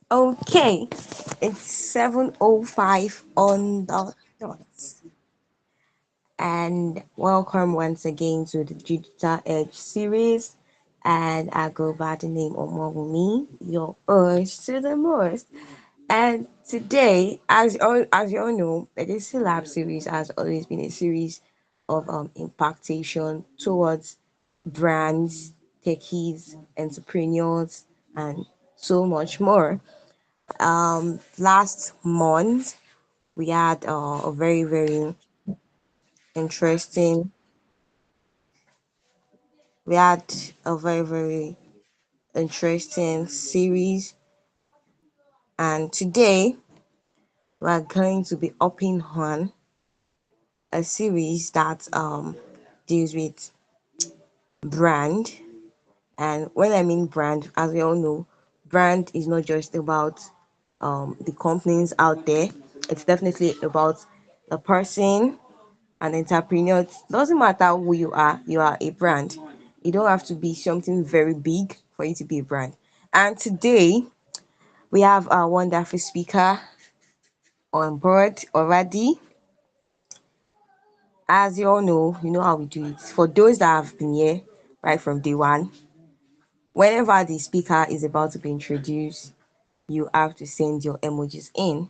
Okay, it's 7:05 on the dot. And welcome once again to the Digital Edge series. And I go by the name of Mommy, your urge to the most. And today, as you all know, the Digital Lab series has always been a series of impactation towards brands, techies, entrepreneurs, and so much more. Last month we had a very interesting. We had a very interesting series, and today we are going to be upping on a series that deals with brand. And when I mean brand, as we all know, brand is not just about the companies out there. It's definitely about the person, an entrepreneur. It doesn't matter who you are a brand. You don't have to be something very big for you to be a brand. And today we have a wonderful speaker on board already. As you all know, you know how we do it. For those that have been here right from day one, whenever the speaker is about to be introduced, you have to send your emojis in.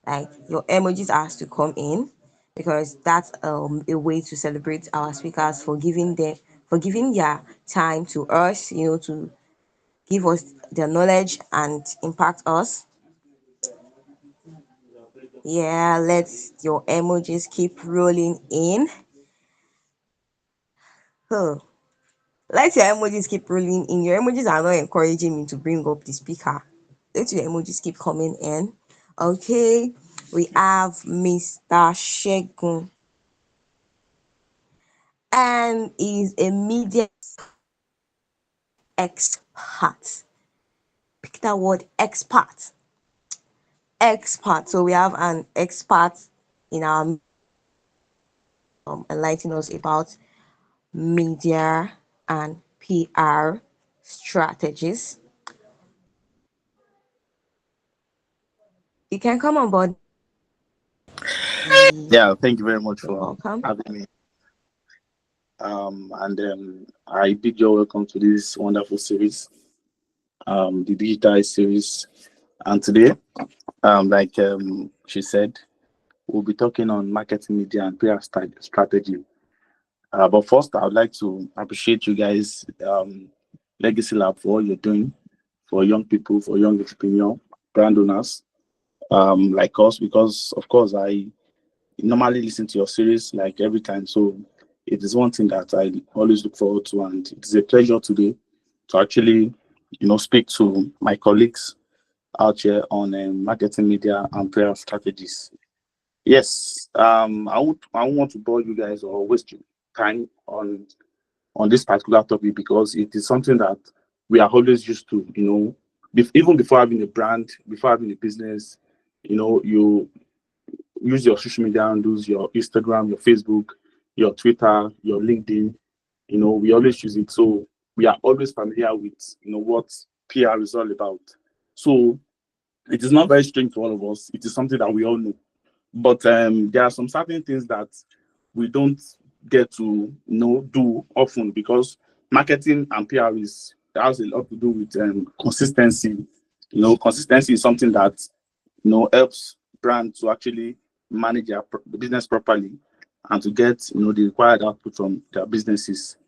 Like your emojis has to come in because that's a way to celebrate our speakers for giving their time to us, to give us their knowledge and impact us. Yeah, let's your emojis keep rolling in. Huh. Let your emojis keep rolling in. Your emojis are not encouraging me to bring up the speaker. Let your emojis keep coming in. Okay, we have Mr. Shegun, and is a media expert. Pick that word, expert. Expert. So we have an expert in our enlightening us about media and PR strategies. You can come on board. Yeah, thank you very much You're for welcome. having me. And I bid you welcome to this wonderful series, the digital series. And today, she said, we'll be talking on marketing, media, and PR strategy. But first, I would like to appreciate you guys, Legacy Lab, for all you're doing for young people, for young entrepreneur, brand owners, like us, because of course I normally listen to your series like every time. So it is one thing that I always look forward to, and it is a pleasure today to actually, speak to my colleagues out here on marketing, media, and prayer strategies. Yes, I won't want to bore you guys or waste your time on this particular topic because it is something that we are always used to. Even before having a brand, before having a business, you use your social media handles, your Instagram, your Facebook, your Twitter, your LinkedIn. We always use it. So we are always familiar with, what PR is all about. So it is not very strange to all of us. It is something that we all know. But there are some certain things that we don't get to, do often because marketing and PR has a lot to do with consistency. Consistency is something that helps brand to actually manage their business properly and to get the required output from their businesses.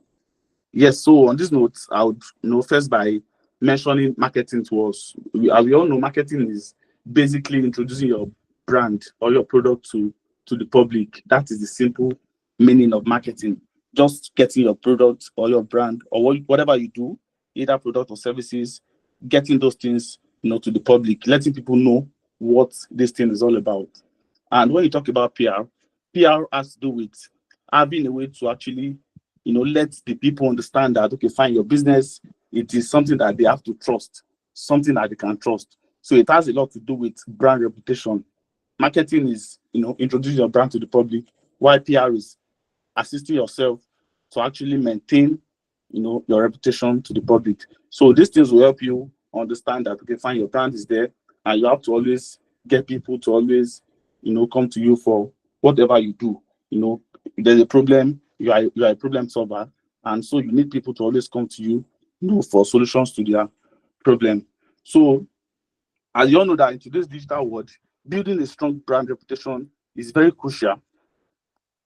Yes, so on this note, I would first by mentioning marketing to us. As we all know, marketing is basically introducing your brand or your product to the public. That is the simple meaning of marketing. Just getting your product or your brand or whatever you do, either product or services, getting those things to the public, letting people know what this thing is all about. And when you talk about PR has to do with having a way to actually let the people understand that, okay, fine, your business, it is something that they have to trust, something that they can trust. So it has a lot to do with brand reputation. Marketing is, introducing your brand to the public, while PR is assisting yourself to actually maintain, your reputation to the public. So these things will help you understand that, okay, fine, your brand is there, and you have to always get people to always, come to you for whatever you do. If there's a problem, you are a problem solver, and so you need people to always come to you, for solutions to their problem. So, as you all know that in today's digital world, building a strong brand reputation is very crucial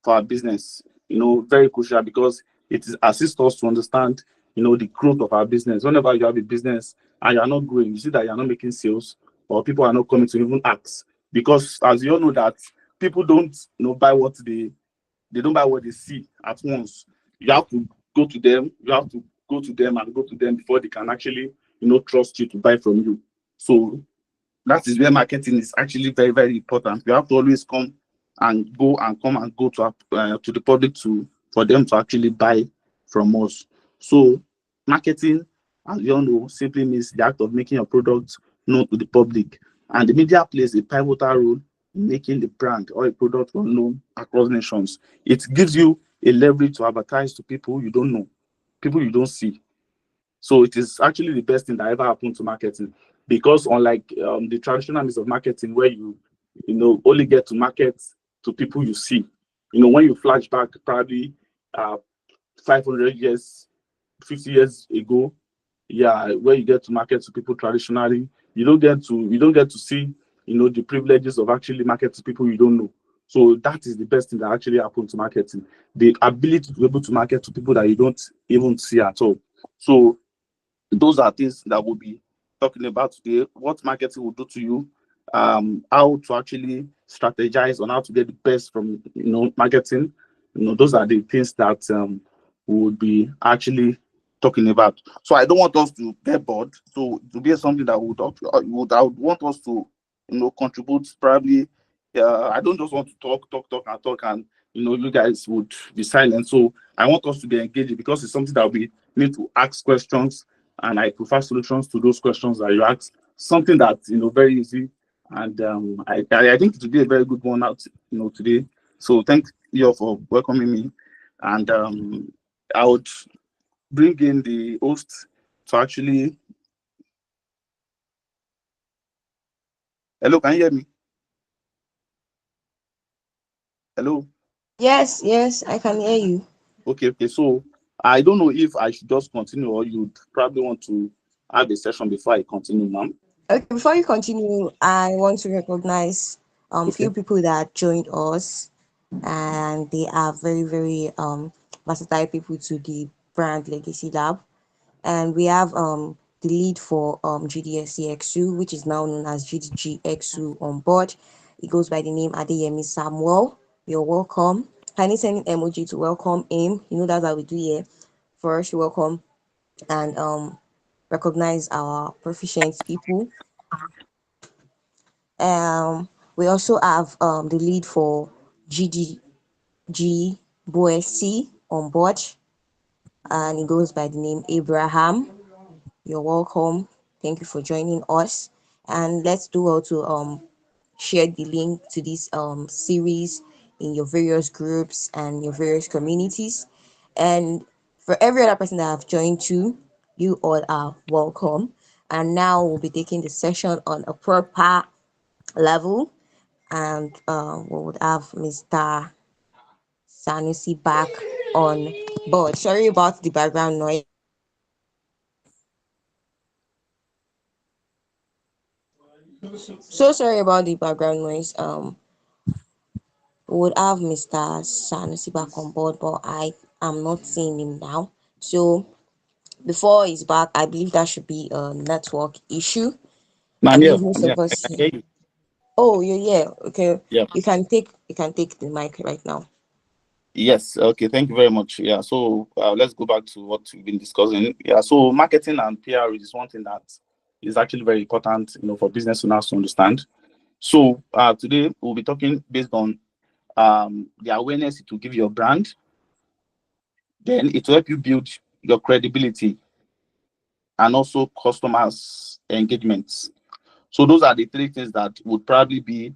for our business. Very crucial because it is assists us to understand, the growth of our business. Whenever you have a business and you are not growing, you see that you are not making sales, or people are not coming to even ask. Because as you all know that people don't, buy what they don't buy what they see at once. You have to go to them, you have to go to them and go to them before they can actually, trust you to buy from you. So that is where marketing is actually very, very important. You have to always come and go to the public for them to actually buy from us. So marketing, as you all know, simply means the act of making your product known to the public, and the media plays a pivotal role in making the brand or a product well known across nations. It gives you a leverage to advertise to people you don't know, people you don't see. So it is actually the best thing that ever happened to marketing, because unlike the traditional means of marketing where only get to market to people you see. When you flash back probably uh, 500 years, 50 years ago, yeah, where you get to market to people traditionally, you don't get to see the privileges of actually market to people you don't know. So that is the best thing that actually happened to marketing, the ability to be able to market to people that you don't even see at all. So those are things that we'll be talking about today. What marketing will do to you, how to actually strategize on how to get the best from marketing. Those are the things that we would be actually talking about. So I don't want us to get bored. So to be something that I would want us to contribute probably. I don't just want to talk and talk, and you guys would be silent. So I want us to be engaged because it's something that we need to ask questions, and I prefer solutions to those questions that you ask. Something that very easy, and I think it will be a very good one out today. So thank you all for welcoming me, and I would bring in the host to actually. Hello, can you hear me? Hello. Yes, yes, I can hear you. Okay. So I don't know if I should just continue, or you'd probably want to have a session before I continue, ma'am. Okay, before you continue, I want to recognize few Okay. people that joined us, and they are very, very versatile people to the brand legacy lab. And we have the lead for GDSCX2, which is now known as GDGX2 on board. It goes by the name Adeyemi Samuel. You're welcome. Can you send an emoji to welcome him? That's how we do here. First, welcome and recognize our proficient people. We also have the lead for GDG Boesi on board, and it goes by the name Abraham. You're welcome. Thank you for joining us. And let's do all to share the link to this series in your various groups and your various communities. And for every other person that have joined too, you all are welcome. And now we'll be taking the session on a proper level, and we would have Mr. Sanusi back on board. Sorry about the background noise. So sorry about the background noise. We would have Mr. Sanusi back on board, but I am not seeing him now. So before he's back, I believe that should be a network issue. No, I I'm here. believe most I'm here. of I us. can hear you. Oh, you're yeah. Okay, Yeah. you can take the mic right now. Yes. Okay. Thank you very much. Yeah. So let's go back to what we've been discussing. Yeah. So marketing and PR is one thing that is actually very important, for business owners to understand. So today we'll be talking based on the awareness it will give your brand. Then it will help you build your credibility and also customers engagements. So those are the three things that would probably be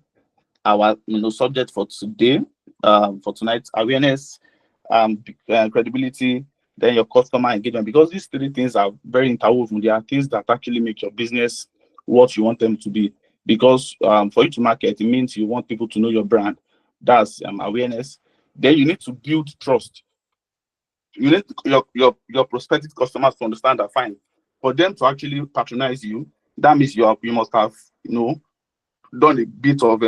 our subject for today, for tonight: awareness, credibility, then your customer engagement, because these three things are very interwoven. They are things that actually make your business what you want them to be. Because for you to market, it means you want people to know your brand. That's awareness. Then you need to build trust. You need your prospective customers to understand that fine. For them to actually patronize you, that means you must have, done a bit of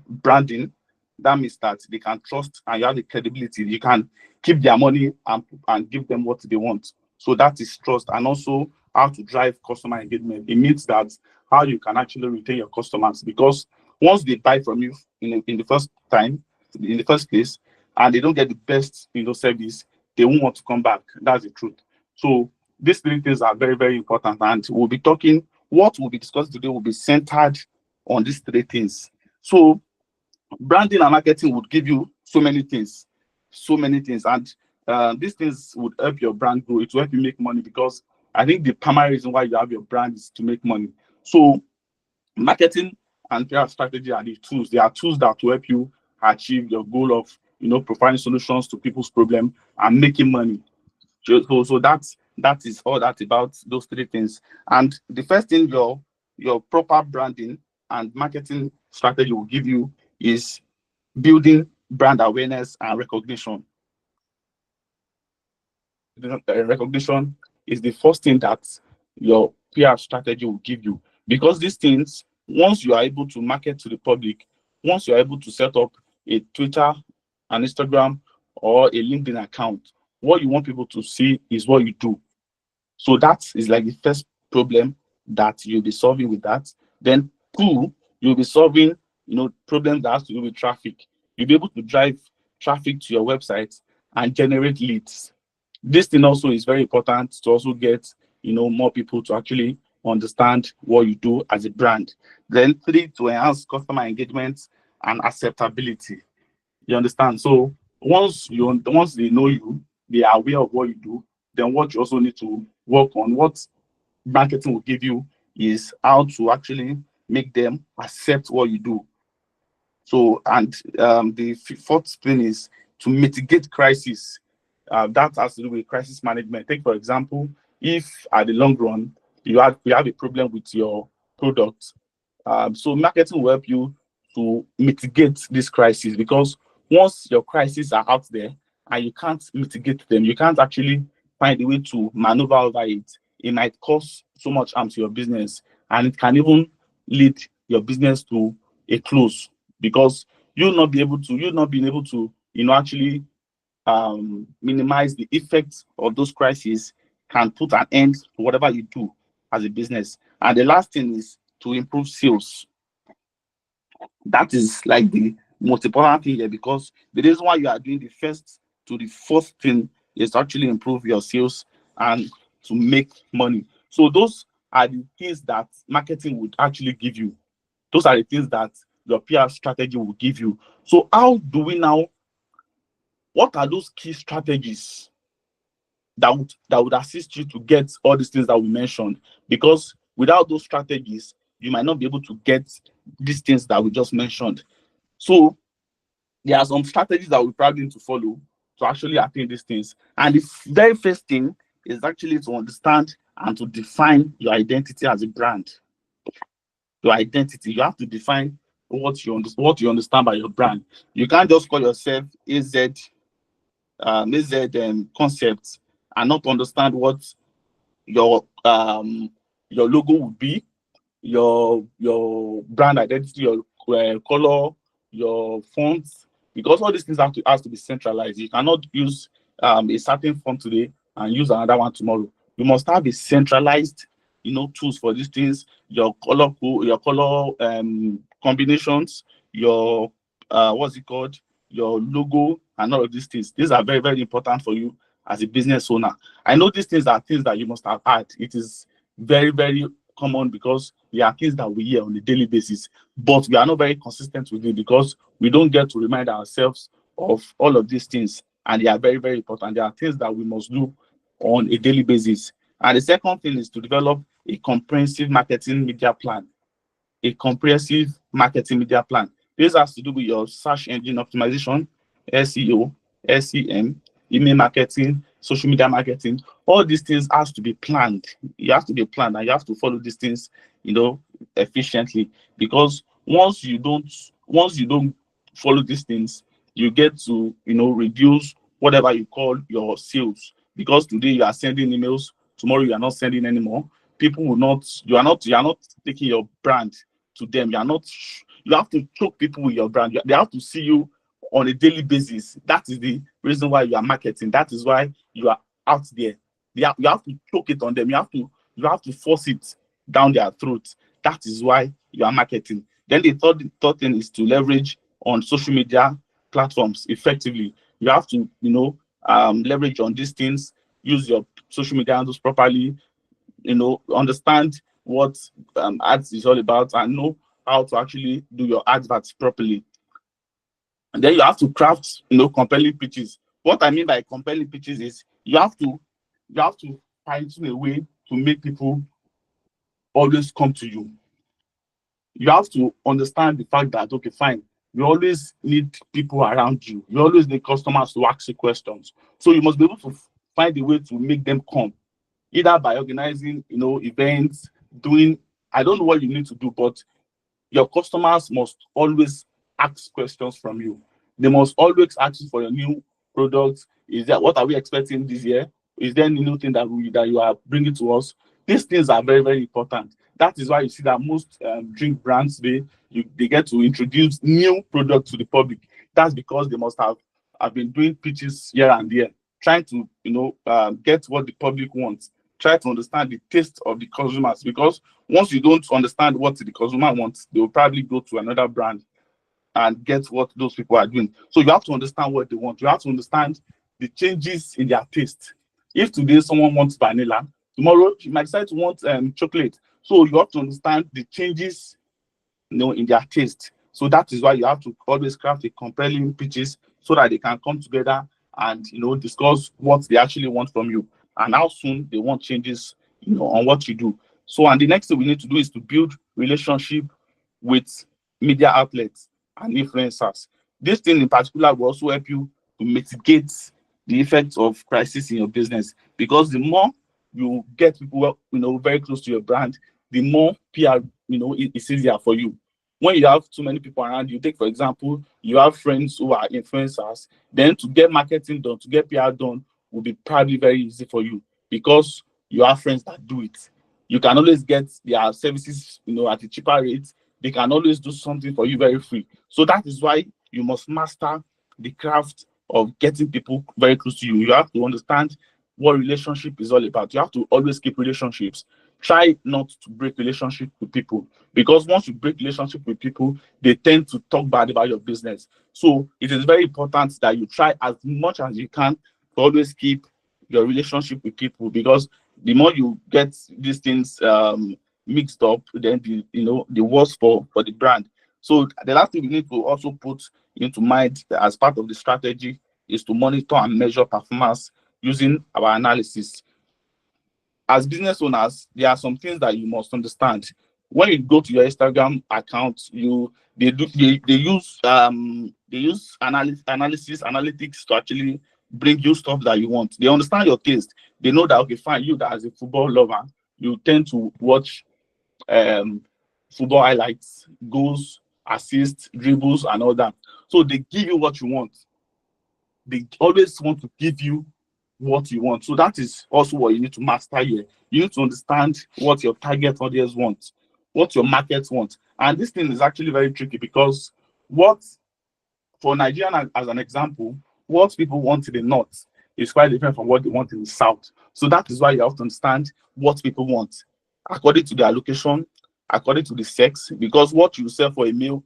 branding. That means that they can trust and you have the credibility. You can keep their money and give them what they want. So that is trust. And also how to drive customer engagement. It means that how you can actually retain your customers, because once they buy from you in the first time, in the first place, and they don't get the best service, they won't want to come back. That's the truth. So these three things are very, very important. And we'll be talking, what we'll be discussing today will be centered on these three things. So branding and marketing would give you so many things, and these things would help your brand grow. It will help you make money, because I think the primary reason why you have your brand is to make money. So marketing and PR strategy are the tools. They are tools that will help you achieve your goal of providing solutions to people's problem and making money. So that is all that about those three things. And the first thing your proper branding and marketing strategy will give you is building brand awareness and recognition. Recognition is the first thing that your PR strategy will give you, because these things, once you are able to market to the public, once you are able to set up a Twitter, an Instagram, or a LinkedIn account, what you want people to see is what you do. So that is like the first problem that you'll be solving with that. Then two, you'll be solving, problems that has to do with traffic. You'll be able to drive traffic to your website and generate leads. This thing also is very important to also get, more people to actually understand what you do as a brand. Then three, to enhance customer engagement and acceptability. You understand? So once they know you, they are aware of what you do, then what you also need to work on, what marketing will give you, is how to actually make them accept what you do. So, and the fourth thing is to mitigate crisis. That has to do with crisis management. Take, for example, if at the long run you have a problem with your product, so marketing will help you to mitigate this crisis, because once your crises are out there and you can't mitigate them, you can't actually find a way to maneuver over it. It might cause so much harm to your business, and it can even lead your business to a close, because you'll not being able to, actually minimize the effects of those crises, can put an end to whatever you do as a business. And the last thing is to improve sales. That is like the most important thing here, because the reason why you are doing the first to the fourth thing is to actually improve your sales and to make money. So those are the things that marketing would actually give you. Those are the things that your PR strategy will give you. So how do we now, what are those key strategies that would assist you to get all these things that we mentioned? Because without those strategies, you might not be able to get these things that we just mentioned. So there are some strategies that we probably need to follow to actually attain these things. And the very first thing is actually to understand and to define your identity as a brand. Your identity, you have to define what you understand by your brand. You can't just call yourself AZ concepts and not understand what your logo would be, your brand identity, your color, your fonts, because all these things has to be centralized. You cannot use a certain font today and use another one tomorrow. You must have a centralized, tools for these things. Your color combinations, your what's it called, your logo, and all of these things. These are very, very important for you as a business owner. I know these things are things that you must have had. It is very, very common, because they are things that we hear on a daily basis, but we are not very consistent with it, because we don't get to remind ourselves of all of these things, and they are very, very important. There are things that we must do on a daily basis. And the second thing is to develop a comprehensive marketing media plan. A comprehensive marketing media plan. This has to do with your search engine optimization, SEO, SEM, email marketing, social media marketing. All these things has to be planned. You have to be planned, and you have to follow these things, you know, efficiently. Because once you don't follow these things, you get to, reduce whatever you call your sales. Because today you are sending emails, tomorrow you are not sending anymore. People will not. You are not taking your brand to them. You have to choke people with your brand. They have to see you on a daily basis. That is the reason why you are marketing. That is why you are out there. You have to choke it on them. You have to force it down their throat. That is why you are marketing. Then the third thing is to leverage on social media platforms effectively. You have to, leverage on these things, use your social media handles properly, understand what ads is all about, and know how to actually do your adverts properly. And then you have to craft, compelling pitches. What I mean by compelling pitches is you have to find a way to make people always come to you. You have to understand the fact that, okay, fine, you always need people around you. You always need customers to ask you questions. So you must be able to find a way to make them come, either by organizing, events, doing, I don't know what you need to do, but your customers must always ask questions from you. They must always ask you for your new products. Is that what are we expecting this year? Is there any new thing that you are bringing to us? These things are very, very important. That is why you see that most drink brands they get to introduce new products to the public. That's because they must have been doing pitches here and there, trying to get what the public wants. Try to understand the taste of the consumers, because once you don't understand what the consumer wants, they will probably go to another brand and get what those people are doing. So you have to understand what they want. You have to understand the changes in their taste. If today someone wants vanilla, tomorrow she might decide to want chocolate. So you have to understand the changes, in their taste. So that is why you have to always craft a compelling pitches so that they can come together and discuss what they actually want from you and how soon they want changes, on what you do. So, and the next thing we need to do is to build relationship with media outlets and influencers. This thing in particular will also help you to mitigate the effects of crisis in your business, because the more you get people, very close to your brand, the more PR, it's easier for you. When you have too many people around you, take for example, you have friends who are influencers, then to get marketing done, to get PR done, will be probably very easy for you, because you have friends that do it. You can always get their services, at a cheaper rate. They can always do something for you very free. So that is why you must master the craft of getting people very close to you. You have to understand what relationship is all about. You have to always keep relationships. Try not to break relationship with people, because once you break relationship with people, they tend to talk bad about your business. So it is very important that you try as much as you can to always keep your relationship with people, because the more you get these things mixed up, then the worse for the brand. So the last thing we need to also put into mind as part of the strategy is to monitor and measure performance using our analysis. As business owners, there are some things that you must understand. When you go to your Instagram account, they use analysis analytics to actually bring you stuff that you want. They understand your taste. They know that, okay, fine, you that as a football lover, you tend to watch um football highlights, goals, assists, dribbles, and all that. So they give you what you want. They always want to give you what you want. So that is also what you need to master here. You need to understand what your target audience wants, what your market wants. And this thing is actually very tricky, because what for Nigerian as an example, what people want in the north is quite different from what they want in the south. So that is why you have to understand what people want according to their location, according to the sex, because what you sell for a male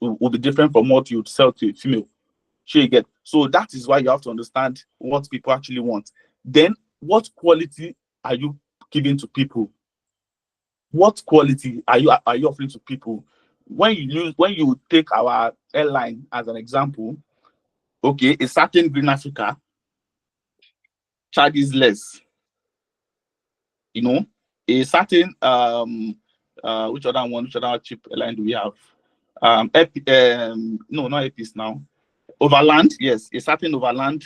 will be different from what you sell to a female. Sure, you get. So that is why you have to understand what people actually want. Then, what quality are you giving to people? What quality are you offering to people? When you take our airline as an example, okay, a certain Green Africa charges less. You know, a certain which other cheap airline do we have? No, not Epis now. Overland, yes, a certain Overland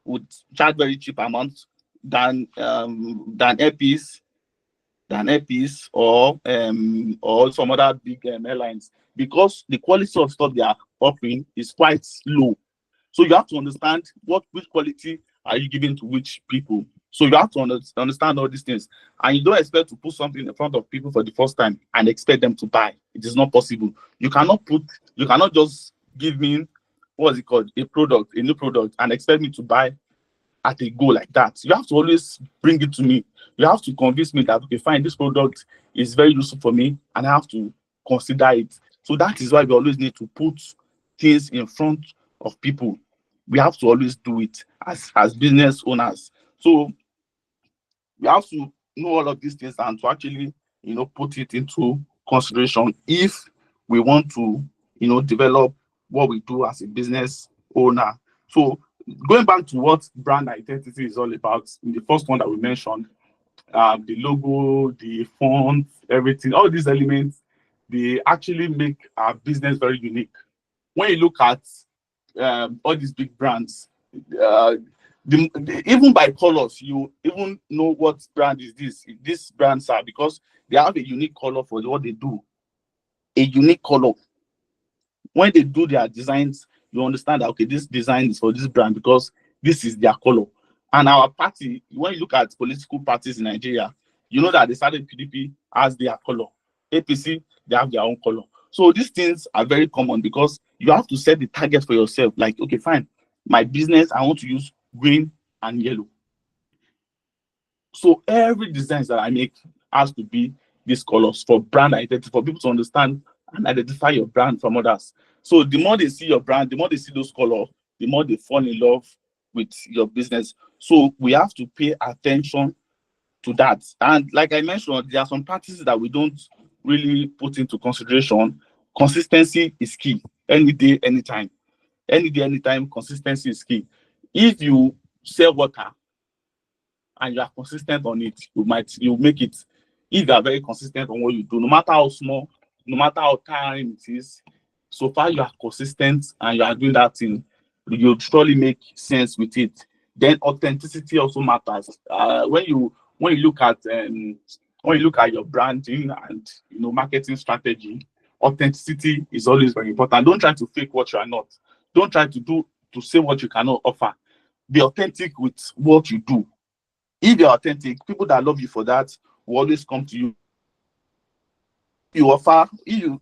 would charge very cheap amounts than Airpeace, or some other big airlines, because the quality of stuff they are offering is quite low. So you have to understand which quality are you giving to which people. So you have to understand all these things, and you don't expect to put something in front of people for the first time and expect them to buy. It is not possible. You cannot just give me, what is it called, a new product, and expect me to buy at a go like that. You have to always bring it to me. You have to convince me that, okay, fine, this product is very useful for me, and I have to consider it. So that is why we always need to put things in front of people. We have to always do it as business owners. So we have to know all of these things and to actually, put it into consideration if we want to, develop what we do as a business owner. So going back to what brand identity is all about, in the first one that we mentioned, the logo, the font, everything, all these elements, they actually make our business very unique. When you look at all these big brands, uh, even by colors, you even know what brand is this. These brands are, because they have a unique color for what they do. A unique color. When they do their designs, you understand that, okay, this design is for this brand because this is their color. And our party, when you look at political parties in Nigeria, you know that they started PDP as their color. APC, they have their own color. So these things are very common because you have to set the target for yourself. Like, okay, fine, my business, I want to use green and yellow. So every design that I make has to be these colors for brand identity, for people to understand and identify your brand from others. So the more they see your brand, the more they see those colors, the more they fall in love with your business. So we have to pay attention to that. And like I mentioned, there are some practices that we don't really put into consideration. Consistency is key. Any day, anytime. Any day, anytime, consistency is key. If you sell water and you are consistent on it, you make it. If you are very consistent on what you do, no matter how small, no matter how tiring it is, so far you are consistent and you are doing that thing, you'll surely make sense with it. Then authenticity also matters. When you look at your branding and marketing strategy, authenticity is always very important. Don't try to fake what you are not. Don't try to say what you cannot offer. Be authentic with what you do. If you're authentic, people that love you for that will always come to you. If you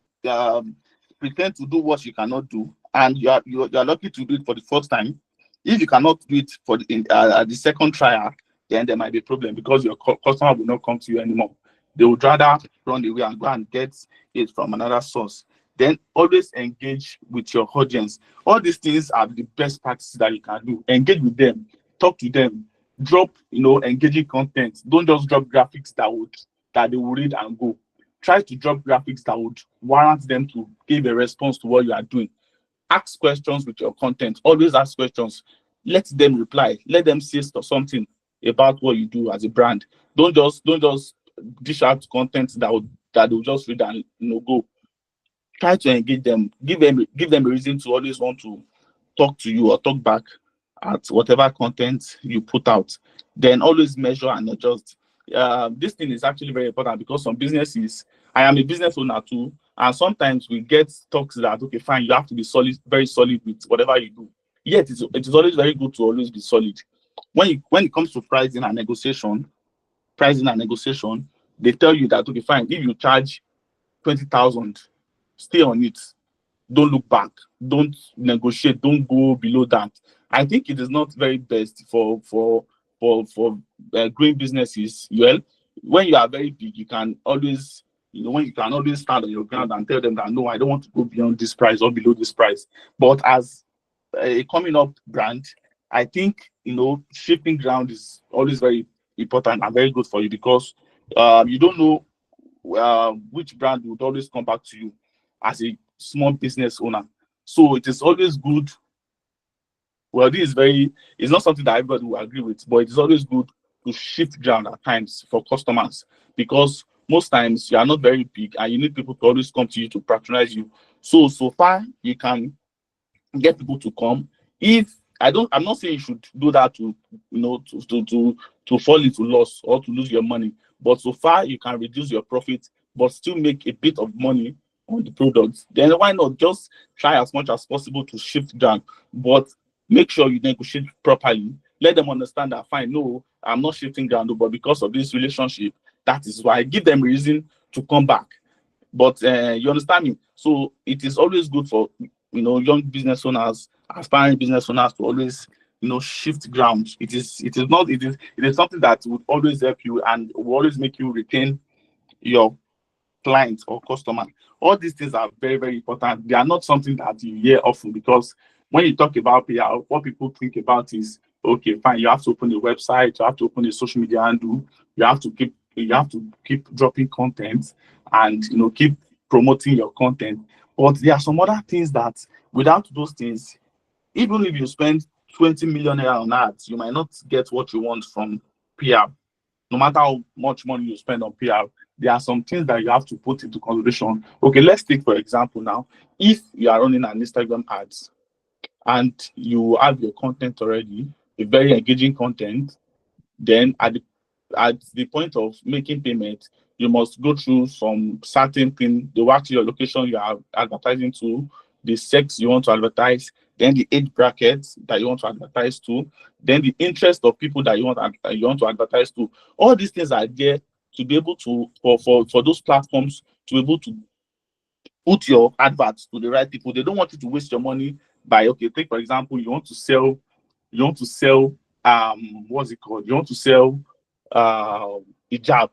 pretend to do what you cannot do, and you are lucky to do it for the first time, if you cannot do it for the second trial, then there might be a problem because your customer will not come to you anymore. They would rather run away and go and get it from another source. Then always engage with your audience. All these things are the best practices that you can do. Engage with them, talk to them, drop engaging content. Don't just drop graphics that they will read and go. Try to drop graphics that would warrant them to give a response to what you are doing. Ask questions with your content. Always ask questions. Let them reply. Let them say something about what you do as a brand. Don't just dish out content that will just read and go. Try to engage them. Give them a reason to always want to talk to you or talk back at whatever content you put out. Then always measure and adjust. This thing is actually very important because some businesses, I am a business owner too, and sometimes we get talks that, okay, fine, you have to be solid, very solid with whatever you do. Yet it is always very good to always be solid. When it comes to pricing and negotiation, they tell you that, okay, fine, if you charge 20,000, stay on it. Don't look back. Don't negotiate. Don't go below that. I think it is not very best for growing businesses. Well, when you are very big, you can always when you can always stand on your ground and tell them that, no, I don't want to go beyond this price or below this price. But as a coming up brand, I think shifting ground is always very important and very good for you because you don't know which brand would always come back to you as a small business owner. So it is always good. Well, it's not something that everybody will agree with, but it is always good to shift ground at times for customers because most times you are not very big and you need people to always come to you to patronize you. So far you can get people to come if I'm not saying you should do that to, to fall into loss or to lose your money. But so far you can reduce your profit, but still make a bit of money on the products. Then why not just try as much as possible to shift ground, but make sure you negotiate properly. Let them understand that fine, no, I'm not shifting ground, but because of this relationship, that is why. Give them reason to come back. But you understand me? So it is always good for young business owners, aspiring business owners to always shift ground. It is something that would always help you and will always make you retain your client or customer. All these things are very, very important. They are not something that you hear often, because when you talk about PR, what people think about is, okay, fine, you have to open a website, you have to open a social media handle, you have to keep dropping content, and keep promoting your content. But there are some other things that without those things, even if you spend 20 million naira on ads, you might not get what you want from PR. No matter how much money you spend on PR, there are some things that you have to put into consideration. Okay, let's take for example now, if you are running an Instagram ads and you have your content already, a very engaging content, then at the point of making payment, you must go through some certain thing. They watch your location you are advertising to, the sex you want to advertise, then the age bracket that you want to advertise to, then the interest of people that you want to advertise to. All these things are there to be able to for those platforms to be able to put your adverts to the right people. They don't want you to waste your money by, okay, take for example, you want to sell what's it called? You want to sell uh hijab.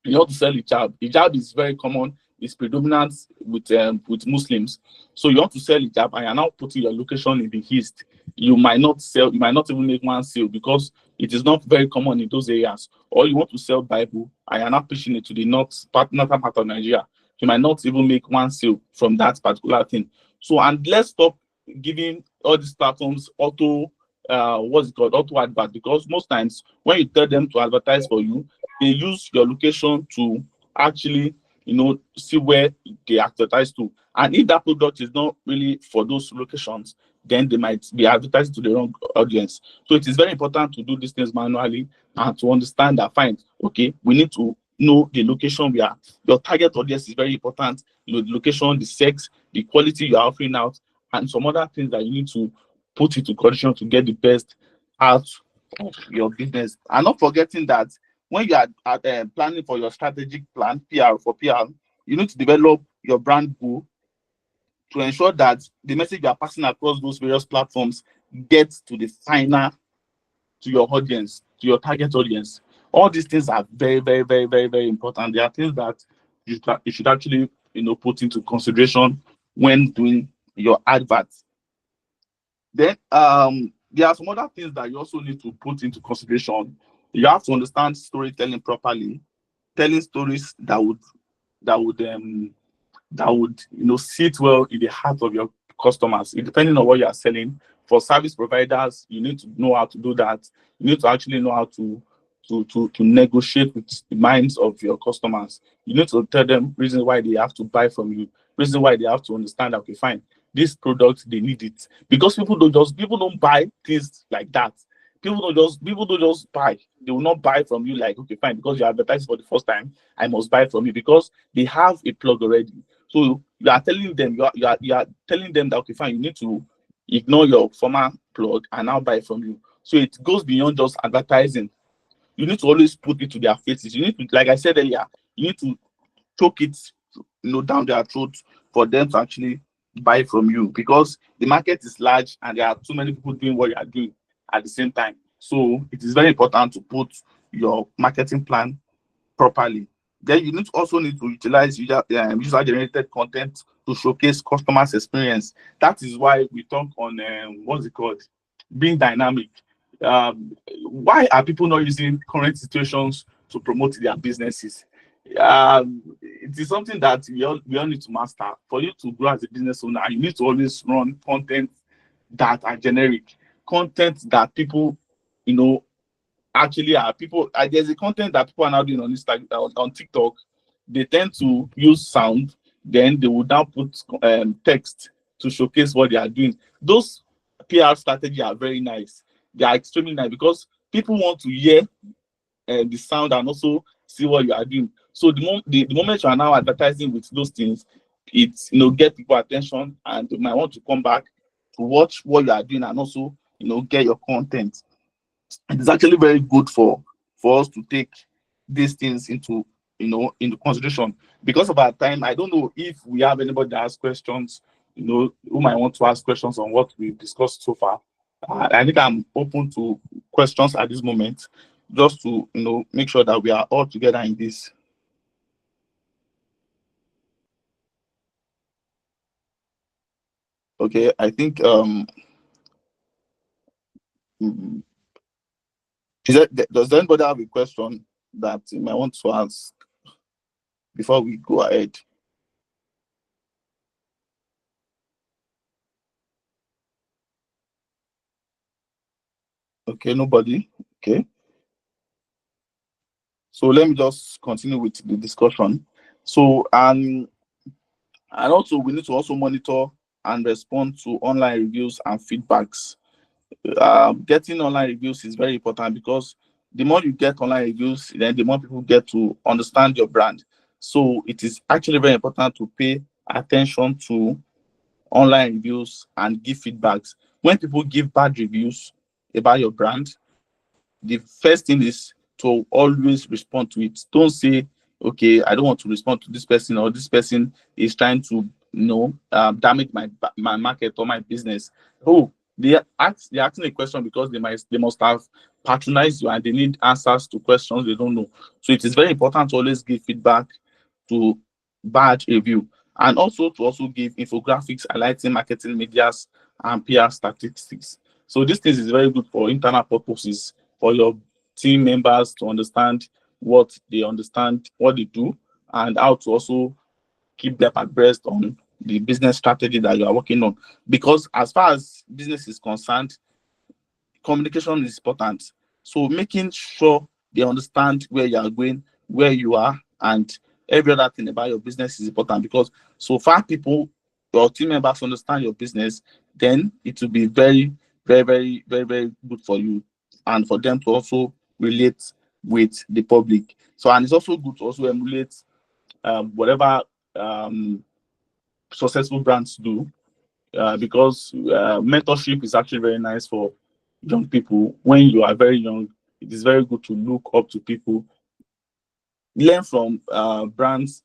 You want to sell hijab. Hijab is very common. It's predominant with Muslims. So you want to sell hijab and you're now putting your location in the east. You might not sell. You might not even make one sale because it is not very common in those areas. Or you want to sell Bible and you're not pushing it to the northern part of Nigeria. You might not even make one sale from that particular thing. So, and let's stop giving all these platforms auto advert, because most times when you tell them to advertise for you, they use your location to actually see where they advertise to. And if that product is not really for those locations, then they might be advertising to the wrong audience. So it is very important to do these things manually and to understand that fine, okay, we need to know the location we are. Your target audience is very important. The location, the sex, the quality you are offering out, and some other things that you need to put into condition to get the best out of your business. And not forgetting that when you are planning for your strategic plan, PR, you need to develop your brand goal to ensure that the message you are passing across those various platforms gets to the final, to your audience, to your target audience. All these things are very, very, very, very, very important. They are things that you should actually put into consideration when doing your adverts. Then there are some other things that you also need to put into consideration. You have to understand storytelling properly, telling stories that would sit well in the heart of your customers. Depending on what you are selling. For service providers, you need to know how to do that. You need to actually know how to negotiate with the minds of your customers. You need to tell them reasons why they have to buy from you, reasons why they have to understand that, okay, fine, this product, they need it. Because people don't buy things like that. People don't just buy. They will not buy from you like, okay, fine, because you advertise for the first time, I must buy from you, because they have a plug already. So you are telling them that, okay, fine, you need to ignore your former plug and now buy from you. So it goes beyond just advertising. You need to always put it to their faces. You need to, like I said earlier, you need to choke it, down their throat for them to actually buy from you, because the market is large and there are too many people doing what you are doing at the same time. So it is very important to put your marketing plan properly. Then you need to utilize user-generated content to showcase customers' experience. That is why we talk on what's it called, being dynamic. Why are people not using current situations to promote their businesses? It is something that we all need to master. For you to grow as a business owner, you need to always run content that are generic, content that people, you know, actually are people. There's a content that people are now doing on Instagram, on TikTok. They tend to use sound, then they will now put text to showcase what they are doing. Those PR strategy are very nice. They are extremely nice because people want to hear the sound and also see what you are doing. So the moment you are now advertising with those things, it's get people attention and they might want to come back to watch what you are doing and also get your content. It is actually very good for us to take these things into consideration. Because of our time, I don't know if we have anybody that has questions, who might want to ask questions on what we've discussed so far. I think I'm open to questions at this moment, just to make sure that we are all together in this. Okay, I think mm, does anybody have a question that you might want to ask before we go ahead? Okay, nobody. Okay, so let me just continue with the discussion. So and also we need to also monitor and respond to online reviews and feedbacks. Getting online reviews is very important because the more you get online reviews, then the more people get to understand your brand. So it is actually very important to pay attention to online reviews and give feedbacks. When people give bad reviews about your brand, the first thing is to always respond to it. Don't say, okay, I don't want to respond to this person, or this person is trying to, damage my market or my business. Oh, they're asking a question because they must have patronized you and they need answers to questions they don't know. So it is very important to always give feedback to bad review, and also to also give infographics highlighting marketing medias and PR statistics. So this thing is very good for internal purposes, for your team members to understand what they do, and how to also keep them abreast on the business strategy that you are working on. Because as far as business is concerned, communication is important. So making sure they understand where you are going, where you are, and every other thing about your business is important, because so far people, your team members understand your business, then it will be very, very, very, very, very good for you and for them to also relate with the public. So, and it's also good to also emulate whatever um, successful brands do, because mentorship is actually very nice for young people. When you are very young, it is very good to look up to people, learn from brands,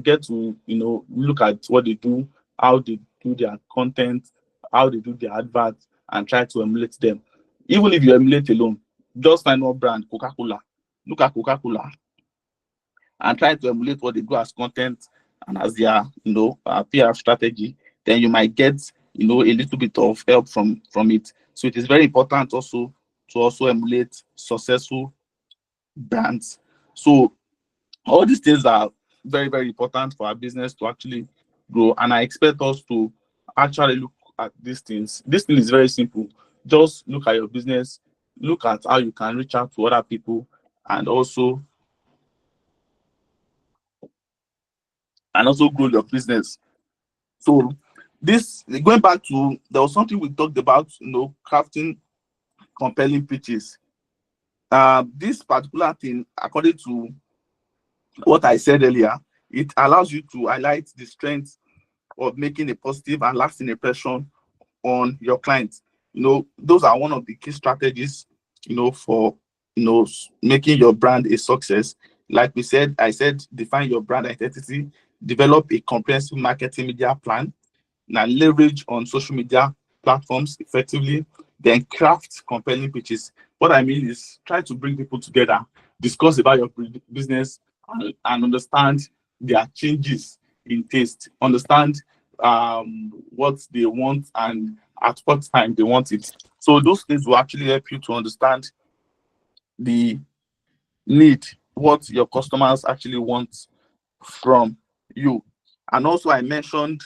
get to look at what they do, how they do their content, how they do their adverts, and try to emulate them. Even if you emulate alone, just find one brand, Coca-Cola. Look at Coca-Cola and try to emulate what they do as content and as their PR strategy. Then you might get a little bit of help from it. So it is very important also to also emulate successful brands. So all these things are very, very important for our business to actually grow, and I expect us to actually look at these things. This thing is very simple. Just look at your business, look at how you can reach out to other people, and also grow your business. So this, going back to, there was something we talked about, crafting compelling pitches. This particular thing, according to what I said earlier, it allows you to highlight the strengths of making a positive and lasting impression on your clients. Those are one of the key strategies, for making your brand a success. Like I said, define your brand identity, develop a comprehensive marketing media plan, now leverage on social media platforms effectively, then craft compelling pitches. What I mean is try to bring people together, discuss about your business, and understand their changes in taste, understand what they want and at what time they want it. So those things will actually help you to understand the need, what your customers actually want from you. And also I mentioned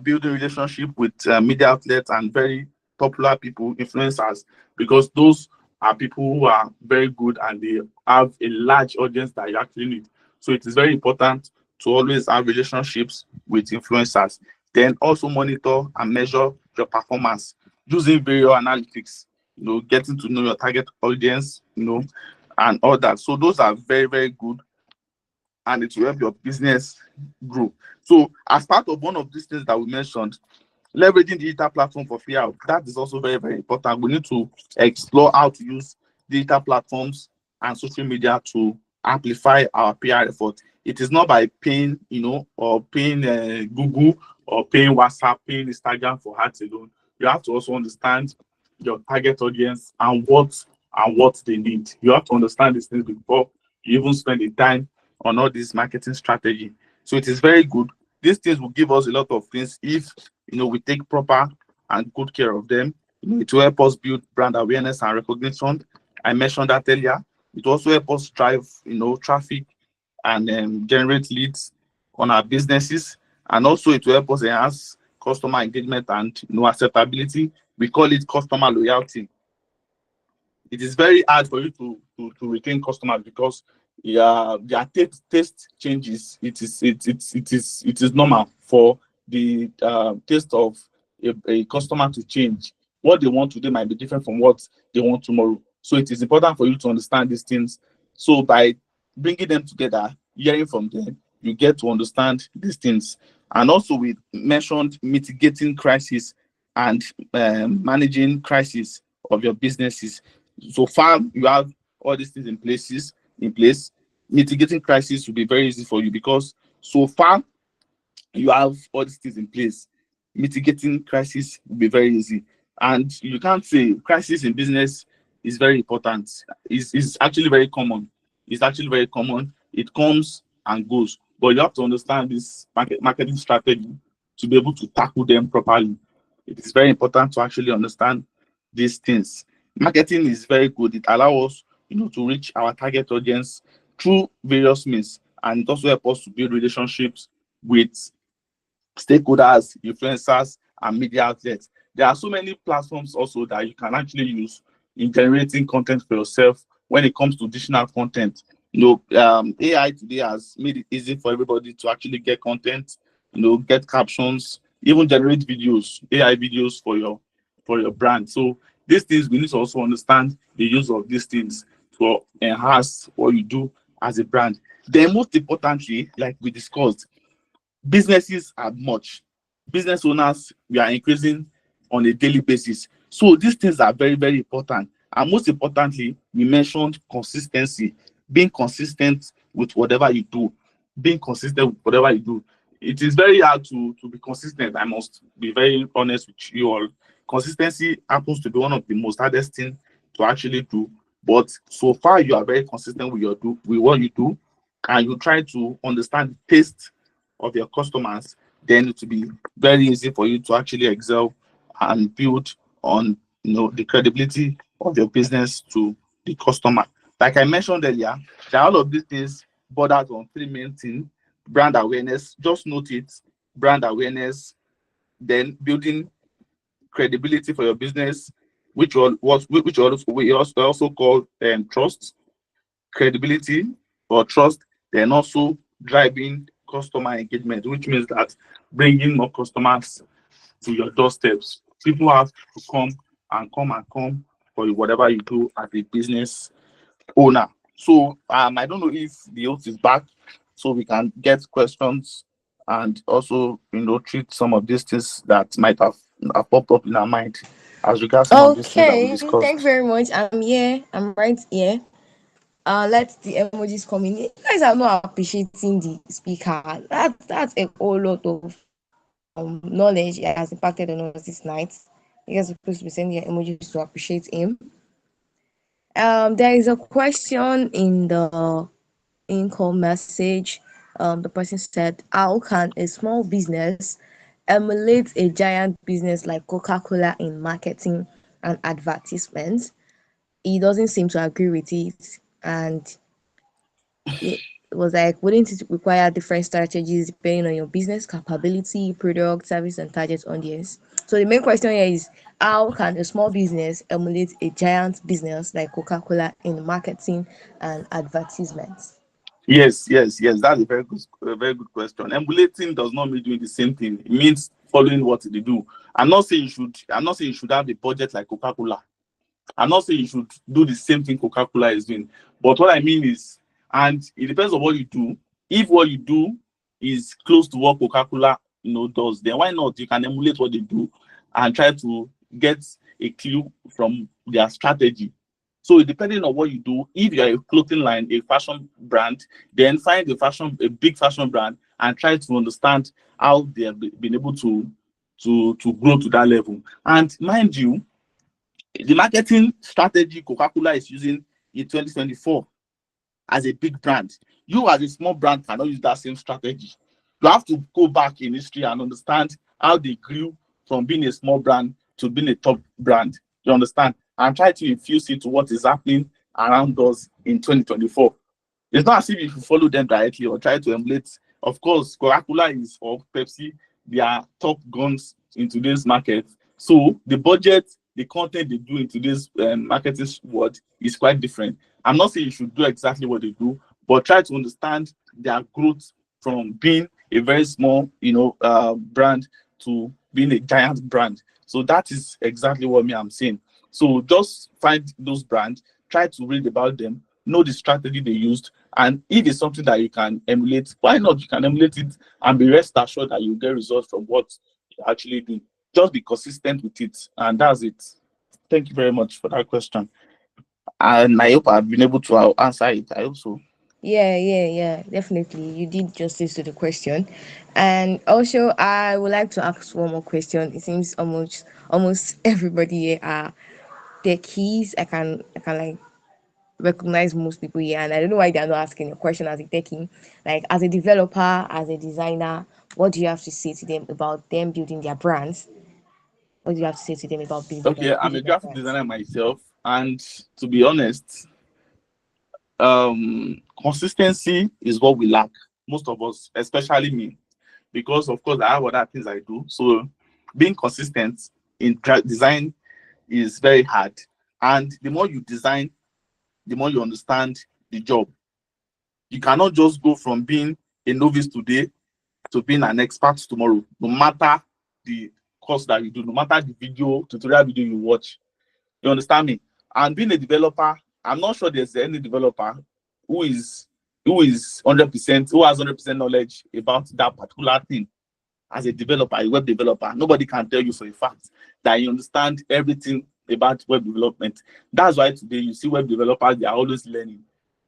building relationship with media outlets and very popular people, influencers, because those are people who are very good and they have a large audience that you actually need. So it is very important to always have relationships with influencers. Then also monitor and measure your performance using various analytics, getting to know your target audience, and all that. So those are very, very good, and it will help your business grow. So as part of one of these things that we mentioned, leveraging digital platform for PR, that is also very, very important. We need to explore how to use digital platforms and social media to amplify our PR effort. It is not by paying, or paying Google, or paying WhatsApp, paying Instagram for ads alone. You have to also understand your target audience and what they need. You have to understand these things before you even spend the time on all this marketing strategy. So it is very good. These things will give us a lot of things if we take proper and good care of them. It will help us build brand awareness and recognition. I mentioned that earlier. It also help us drive, traffic and generate leads on our businesses. And also it will help us enhance customer engagement and acceptability. We call it customer loyalty. It is very hard for you to retain customers because their taste changes. It is normal for the taste of a customer to change. What they want today might be different from what they want tomorrow. So it is important for you to understand these things. So by bringing them together, hearing from them, you get to understand these things. And also we mentioned mitigating crisis and managing crisis of your businesses. So far you have all these things in place. Mitigating crisis will be very easy for you because so far you have all these things in place. Mitigating crisis will be very easy. And you can't say crisis in business is very important. It's actually very common. It's actually very common. It comes and goes. But you have to understand this marketing strategy to be able to tackle them properly. It is very important to actually understand these things. Marketing is very good. It allows us, to reach our target audience through various means, and it also helps us to build relationships with stakeholders, influencers, and media outlets. There are so many platforms also that you can actually use in generating content for yourself when it comes to digital content. AI today has made it easy for everybody to actually get content, get captions, even generate videos, AI videos for your brand. So these things we need to also understand the use of these things to enhance what you do as a brand. Then most importantly, like we discussed, businesses are much. Business owners, we are increasing on a daily basis. So these things are very, very important. And most importantly, we mentioned consistency, being consistent with whatever you do, being consistent with whatever you do. It is very hard to be consistent. I must be very honest with you all. Consistency happens to be one of the most hardest things to actually do. But so far, you are very consistent with what you do, and you try to understand the taste of your customers, then it will be very easy for you to actually excel and build on the credibility of your business to the customer. Like I mentioned earlier, there are all of these things bordered on three main things: brand awareness, just note it, brand awareness, then building credibility for your business, which we also call trust, credibility or trust, then also driving customer engagement, which means that bringing more customers to your doorsteps. People have to come for whatever you do as a business owner. So I don't know if the host is back, so we can get questions and also treat some of these things that might have popped up in our mind as regards some of these things that we Okay, thank you discussed. very much. I'm here. I'm right here. Let the emojis come in. You guys are not appreciating the speaker. That's a whole lot of knowledge he has impacted on us this night. You guys are supposed to be sending your emojis to appreciate him. There is a question in the income message. The person said, "How can a small business emulate a giant business like Coca-Cola in marketing and advertisements?" He doesn't seem to agree with it, and it was like, wouldn't it require different strategies depending on your business capability, product, service, and target audience? So the main question here is, how can a small business emulate a giant business like Coca-Cola in marketing and advertisements? Yes, yes, yes. That's a very good question. Emulating does not mean doing the same thing. It means following what they do. I'm not saying you should. I'm not saying you should have a budget like Coca-Cola. I'm not saying you should do the same thing Coca-Cola is doing. But what I mean is, and it depends on what you do. If what you do is close to what Coca-Cola, does, then why not? You can emulate what they do and try to get a clue from their strategy. So depending on what you do, if you're a clothing line, a fashion brand, then find a big fashion brand and try to understand how they have been able to grow to that level. And mind you, the marketing strategy Coca-Cola is using in 2024 as a big brand, you as a small brand cannot use that same strategy. You have to go back in history and understand how they grew from being a small brand to being a top brand. You understand? And try to infuse it to what is happening around us in 2024. It's not as if you follow them directly or try to emulate. Of course, Coca-Cola is, or Pepsi, they are top guns in today's market. So the budget, the content they do in today's marketing world is quite different. I'm not saying you should do exactly what they do, but try to understand their growth from being a very small, brand to being a giant brand. So that is exactly what I'm saying. So just find those brands, try to read about them, know the strategy they used, and if it's something that you can emulate, why not? You can emulate it and be rest assured that you get results from what you're actually doing. Just be consistent with it, and that's it. Thank you very much for that question. And I hope I've been able to answer it. I hope so. Yeah, definitely. You did justice to the question. And also I would like to ask one more question. It seems almost everybody here are techies. I can like recognize most people here, and I don't know why they're not asking a question as a techie. Like as a developer, as a designer, what do you have to say to them about them building their brands? What do you have to say to them about Okay, I'm building a their graphic brands? designer myself, and to be honest, consistency is what we lack, most of us, especially me, because of course I have other things I do. So being consistent in design is very hard. And the more you design, the more you understand the job. You cannot just go from being a novice today to being an expert tomorrow, no matter the course that you do, no matter the tutorial video you watch. You understand me? And being a developer, I'm not sure there's any developer who is 100%, who has 100% knowledge about that particular thing. As a developer, a web developer, nobody can tell you for a fact that you understand everything about web development. That's why today you see web developers, they are always learning,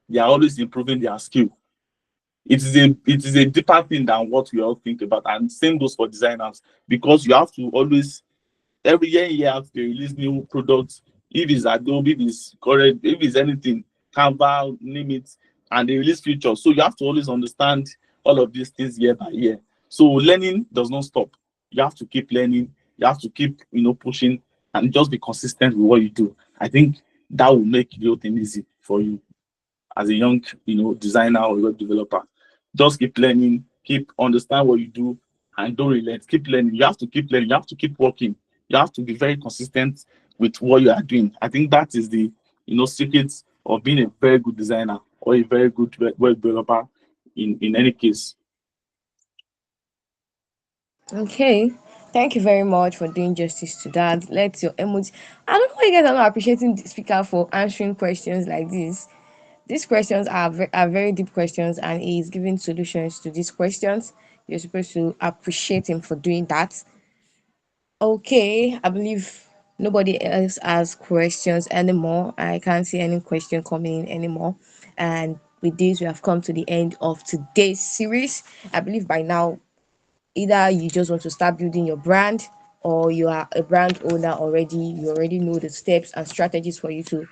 they are always improving their skill. It is a deeper thing than what we all think about. And same goes for designers, because you have to always, every year out they release new products. If it's Adobe, if it's correct, if it's anything, Canva, name it, and they release features. So you have to always understand all of these things year by year. So learning does not stop. You have to keep learning. You have to keep pushing, and just be consistent with what you do. I think that will make the whole thing easy for you as a young designer or web developer. Just keep learning, keep understand what you do, and don't relent. Keep learning. You have to keep learning. You have to keep working. You have to be very consistent with what you are doing. I think that is the secret of being a very good designer or a very good web developer in any case. Okay. Thank you very much for doing justice to that. Let your emoji. I don't know why you guys are not appreciating the speaker for answering questions like this. These questions are very deep questions, and he is giving solutions to these questions. You're supposed to appreciate him for doing that. Okay, I believe nobody else has questions anymore. I can't see any question coming in anymore. And with this, we have come to the end of today's series. I believe by now, either you just want to start building your brand, or you are a brand owner already. You already know the steps and strategies for you to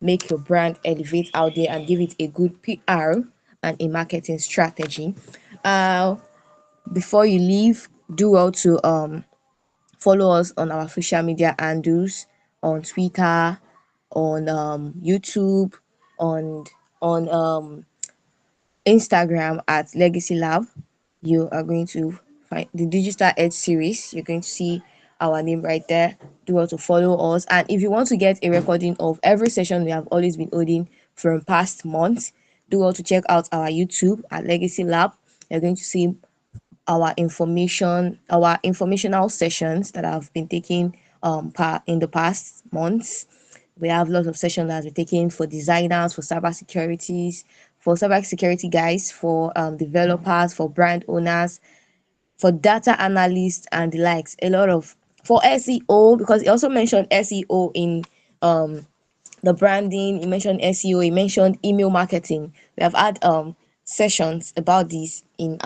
make your brand elevate out there and give it a good PR and a marketing strategy. Uh, Before you leave, do well to follow us on our social media handles on Twitter, on YouTube, on Instagram at Legacy Lab. You are going to find the Digital Edge series. You're going to see our name right there. Do well to follow us. And if you want to get a recording of every session we have always been holding from past months, do well to check out our YouTube at Legacy Lab. You're going to see our informational sessions that have been taking in the past months. We have lots of sessions that we're taking for designers, for cyber security guys, for developers, for brand owners, for data analysts and the likes. A lot of for SEO, because he also mentioned SEO in the branding. He mentioned SEO. He mentioned email marketing. We have had sessions about this in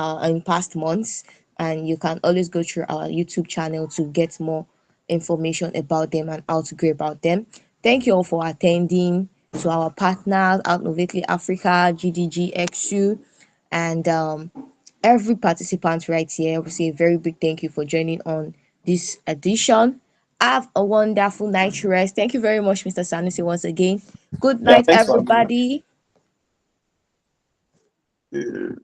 past months, and you can always go through our YouTube channel to get more information about them and how to go about them. Thank you all for attending. To our partners, Outnovately Africa, GDGXU, and every participant right here, we say a very big thank you for joining on this edition. Have a wonderful night rest. Thank you very much, Mr. Sanusi, once again. Good Yeah, night, thanks for having everybody. me.